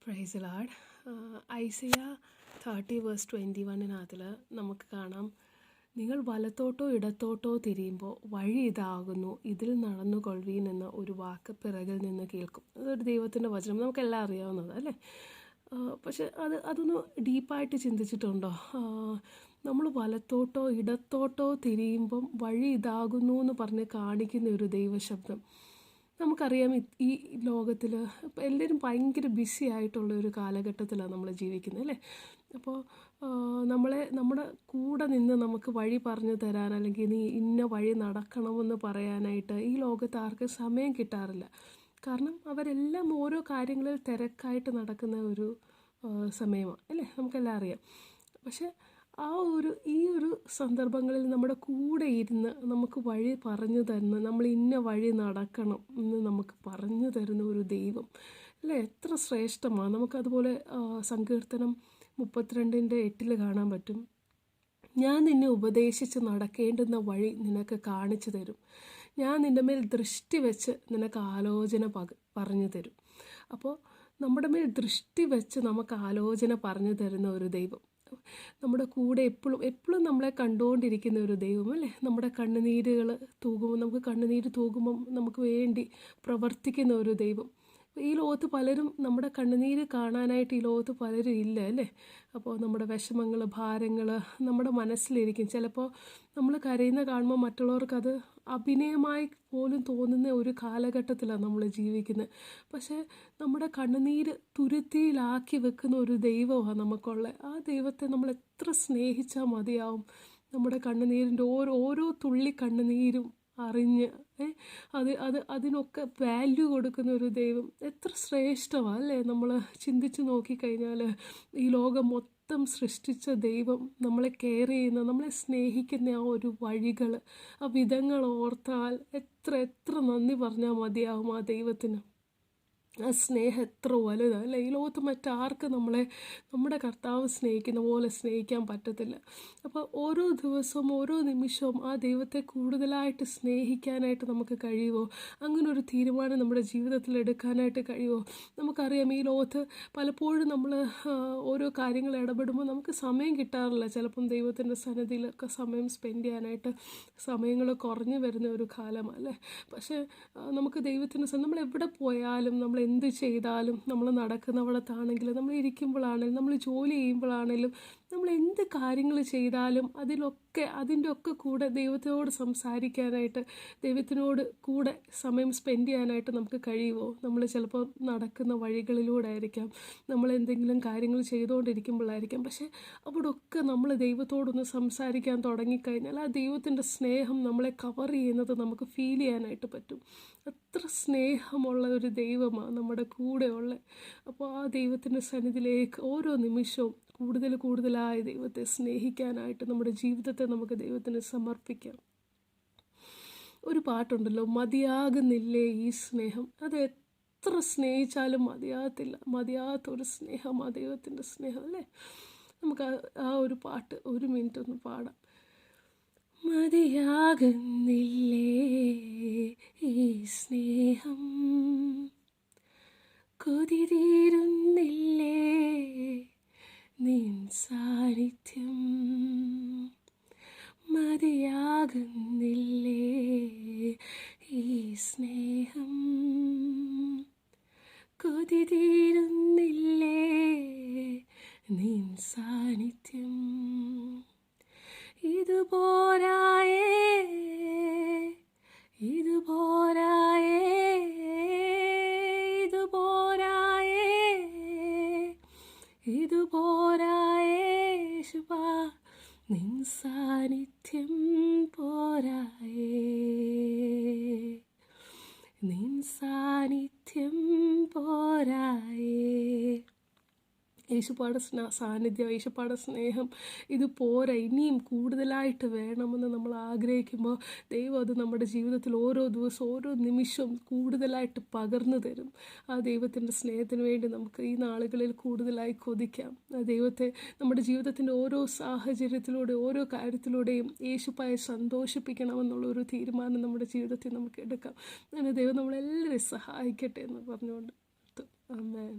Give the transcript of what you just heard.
Price Lord. Isaiah 30:21 നമുക്ക് കാണാം, നിങ്ങൾ വലത്തോട്ടോ ഇടത്തോട്ടോ തിരിയുമ്പോൾ വഴി ഇതാകുന്നു, ഇതിൽ നടന്നുകൊള്ളുവീൻ എന്ന ഒരു വാക്ക് പിറകിൽ നിന്ന് കേൾക്കും. അതൊരു ദൈവത്തിൻ്റെ വചനം, നമുക്കെല്ലാം അറിയാവുന്നത് അല്ലേ. പക്ഷെ അതൊന്ന് ഡീപ്പായിട്ട് ചിന്തിച്ചിട്ടുണ്ടോ? നമ്മൾ വലത്തോട്ടോ ഇടത്തോട്ടോ തിരിയുമ്പം വഴി ഇതാകുന്നു എന്ന് പറഞ്ഞ് കാണിക്കുന്ന ഒരു ദൈവശബ്ദം. നമുക്കറിയാം, ഈ ലോകത്തിൽ ഇപ്പോൾ എല്ലാവരും ഭയങ്കര ബിസി ആയിട്ടുള്ള ഒരു കാലഘട്ടത്തിലാണ് നമ്മൾ ജീവിക്കുന്നത് അല്ലേ. അപ്പോൾ നമ്മുടെ കൂടെ നിന്ന് നമുക്ക് വഴി പറഞ്ഞു തരാൻ, അല്ലെങ്കിൽ നീ ഇന്ന വഴി നടക്കണമെന്ന് പറയാനായിട്ട് ഈ ലോകത്ത് ആർക്കും സമയം കിട്ടാറില്ല. കാരണം അവരെല്ലാം ഓരോ കാര്യങ്ങളിൽ തിരക്കായിട്ട് നടക്കുന്ന ഒരു സമയമാണ് അല്ലേ, നമുക്കെല്ലാം അറിയാം. പക്ഷെ ഈ ഒരു സന്ദർഭങ്ങളിൽ നമ്മുടെ കൂടെ ഇരുന്ന് നമുക്ക് വഴി പറഞ്ഞു തരുന്ന, നമ്മൾ ഇന്ന വഴി നടക്കണം എന്ന് നമുക്ക് പറഞ്ഞു തരുന്ന ഒരു ദൈവം അല്ലേ, എത്ര ശ്രേഷ്ഠമാണ്. നമുക്കതുപോലെ സങ്കീർത്തനം 32:8 കാണാൻ പറ്റും, ഞാൻ നിന്നെ ഉപദേശിച്ച് നടക്കേണ്ടുന്ന വഴി നിനക്ക് കാണിച്ചു തരും, ഞാൻ നിൻ്റെ മേൽ ദൃഷ്ടി വെച്ച് നിനക്ക് ആലോചന പറഞ്ഞു തരും. അപ്പോൾ നമ്മുടെ മേൽ ദൃഷ്ടി വെച്ച് നമുക്ക് ആലോചന പറഞ്ഞു തരുന്ന ഒരു ദൈവം, നമ്മുടെ കൂടെ എപ്പോഴും നമ്മളെ കണ്ടുകൊണ്ടിരിക്കുന്ന ഒരു ദൈവം അല്ലേ. നമ്മുടെ കണ്ണുനീരുകൾ തൂകുമ്പോൾ, നമുക്ക് കണ്ണുനീര് തൂകുമ്പം നമുക്ക് വേണ്ടി പ്രവർത്തിക്കുന്ന ഒരു ദൈവം. ഈ ലോകത്ത് പലരും, നമ്മുടെ കണ്ണുനീര് കാണാനായിട്ട് ഈ ലോകത്ത് പലരും ഇല്ല അല്ലേ. അപ്പോൾ നമ്മുടെ വിഷമങ്ങൾ, ഭാരങ്ങൾ നമ്മുടെ മനസ്സിലിരിക്കും. ചിലപ്പോൾ നമ്മൾ കരയുന്ന കാണുമ്പോൾ മറ്റുള്ളവർക്കത് അഭിനയമായി പോലും തോന്നുന്ന ഒരു കാലഘട്ടത്തിലാണ് നമ്മൾ ജീവിക്കുന്നത്. പക്ഷേ നമ്മുടെ കണ്ണുനീര് തുരുത്തിയിലാക്കി വെക്കുന്ന ഒരു ദൈവമാണ് നമുക്കുള്ള. ആ ദൈവത്തെ നമ്മൾ എത്ര സ്നേഹിച്ചാൽ മതിയാവും. നമ്മുടെ കണ്ണുനീരിൻ്റെ ഓരോ തുള്ളി കണ്ണുനീരും അറിഞ്ഞ് അതിനൊക്കെ വാല്യൂ കൊടുക്കുന്ന ഒരു ദൈവം എത്ര ശ്രേഷ്ഠമാണ് അല്ലേ. നമ്മൾ ചിന്തിച്ച് നോക്കിക്കഴിഞ്ഞാൽ ഈ ലോകം മൊത്തം സൃഷ്ടിച്ച ദൈവം നമ്മളെ കെയർ ചെയ്യുന്ന, നമ്മളെ സ്നേഹിക്കുന്ന ആ ഒരു വഴികൾ, ആ വിധങ്ങൾ ഓർത്താൽ എത്ര നന്ദി പറഞ്ഞാൽ മതിയാവും ആ ദൈവത്തിന്. ആ സ്നേഹം എത്ര വലുതാണ് അല്ലേ. ഈ ലോകത്ത് മറ്റാർക്ക് നമ്മുടെ കർത്താവ് സ്നേഹിക്കുന്ന പോലെ സ്നേഹിക്കാൻ പറ്റത്തില്ല. അപ്പോൾ ഓരോ ദിവസവും ഓരോ നിമിഷവും ആ ദൈവത്തെ കൂടുതലായിട്ട് സ്നേഹിക്കാനായിട്ട് നമുക്ക് കഴിയുമോ? അങ്ങനെ ഒരു തീരുമാനം നമ്മുടെ ജീവിതത്തിൽ എടുക്കാനായിട്ട് കഴിയുമോ? നമുക്കറിയാം, ഈ ലോകത്ത് പലപ്പോഴും നമ്മൾ ഓരോ കാര്യങ്ങൾ ഇടപെടുമ്പോൾ നമുക്ക് സമയം കിട്ടാറില്ല. ചിലപ്പം ദൈവത്തിൻ്റെ സന്നിധിയിലൊക്കെ സമയം സ്പെൻഡ് ചെയ്യാനായിട്ട് സമയങ്ങൾ കുറഞ്ഞു വരുന്ന ഒരു കാലമാണ് അല്ലേ. പക്ഷേ നമുക്ക് ദൈവത്തിൻ്റെ നമ്മൾ എവിടെ പോയാലും, നമ്മൾ എന്ത് ചെയ്താലും, നമ്മൾ നടക്കുന്നവിടത്താണെങ്കിലും, നമ്മൾ ഇരിക്കുമ്പോഴാണെങ്കിലും, നമ്മൾ ജോലി ചെയ്യുമ്പോഴാണെങ്കിലും, നമ്മൾ എന്ത് കാര്യങ്ങൾ ചെയ്താലും അതിൻ്റെ ഒക്കെ കൂടെ ദൈവത്തിനോട് സംസാരിക്കാനായിട്ട്, ദൈവത്തിനോട് കൂടെ സമയം സ്പെൻഡ് ചെയ്യാനായിട്ട് നമുക്ക് കഴിയുമോ? നമ്മൾ ചിലപ്പോൾ നടക്കുന്ന വഴികളിലൂടെ ആയിരിക്കാം, നമ്മൾ എന്തെങ്കിലും കാര്യങ്ങൾ ചെയ്തുകൊണ്ടിരിക്കുമ്പോഴായിരിക്കാം. പക്ഷേ അവിടെയൊക്കെ നമ്മൾ ദൈവത്തോടൊന്ന് സംസാരിക്കാൻ തുടങ്ങിക്കഴിഞ്ഞാൽ ആ ദൈവത്തിൻ്റെ സ്നേഹം നമ്മളെ കവർ ചെയ്യുന്നത് നമുക്ക് ഫീൽ ചെയ്യാനായിട്ട് പറ്റും. അത്ര സ്നേഹമുള്ള ഒരു ദൈവമാണ് നമ്മുടെ കൂടെയുള്ള. അപ്പോൾ ആ ദൈവത്തിൻ്റെ സന്നിധിയിലേക്ക് ഓരോ നിമിഷവും കൂടുതലായി ദൈവത്തെ സ്നേഹിക്കാനായിട്ട് നമ്മുടെ ജീവിതത്തെ നമുക്ക് ദൈവത്തിന് സമർപ്പിക്കാം. ഒരു പാട്ടുണ്ടല്ലോ, മതിയാകുന്നില്ലേ ഈ സ്നേഹം. അത് എത്ര സ്നേഹിച്ചാലും മതിയാത്തൊരു സ്നേഹം ആ ദൈവത്തിൻ്റെ സ്നേഹം അല്ലേ. നമുക്ക് ആ ഒരു പാട്ട് 1 മിനിറ്റ് ഒന്ന് പാടാം. മതിയാകുന്നില്ലേ ഈ സ്നേഹം, കൊതി തീരുന്നില്ലേ നിൻ സാന്നിധ്യം, മതിയാകുന്നില്ലേ ഈ സ്നേഹം, കൊതി തീരുന്നില്ലേ നിൻ സാന്നിധ്യം, ഇതുപോരായേ ശുഭാ, നിൻ സാന്നിധ്യം പോരായേ, നിൻ സാന്നിധ്യം പോരായേ. യേശുപ്പാടെ സാന്നിധ്യം, യേശുപ്പാടെ സ്നേഹം ഇത് പോരാ, ഇനിയും കൂടുതലായിട്ട് വേണമെന്ന് നമ്മൾ ആഗ്രഹിക്കുമ്പോൾ ദൈവം അത് നമ്മുടെ ജീവിതത്തിൽ ഓരോ ദിവസവും ഓരോ നിമിഷവും കൂടുതലായിട്ട് പകർന്നു തരും. ആ ദൈവത്തിൻ്റെ സ്നേഹത്തിന് വേണ്ടി നമുക്ക് ഈ നാളുകളിൽ കൂടുതലായി കൊതിക്കാം. ആ ദൈവത്തെ നമ്മുടെ ജീവിതത്തിൻ്റെ ഓരോ സാഹചര്യത്തിലൂടെ, ഓരോ കാര്യത്തിലൂടെയും യേശുപ്പായെ സന്തോഷിപ്പിക്കണമെന്നുള്ളൊരു തീരുമാനം നമ്മുടെ ജീവിതത്തിൽ നമുക്ക് എടുക്കാം. അങ്ങനെ ദൈവം നമ്മളെല്ലാവരെയും സഹായിക്കട്ടെ എന്ന് പറഞ്ഞുകൊണ്ട് ആമേൻ.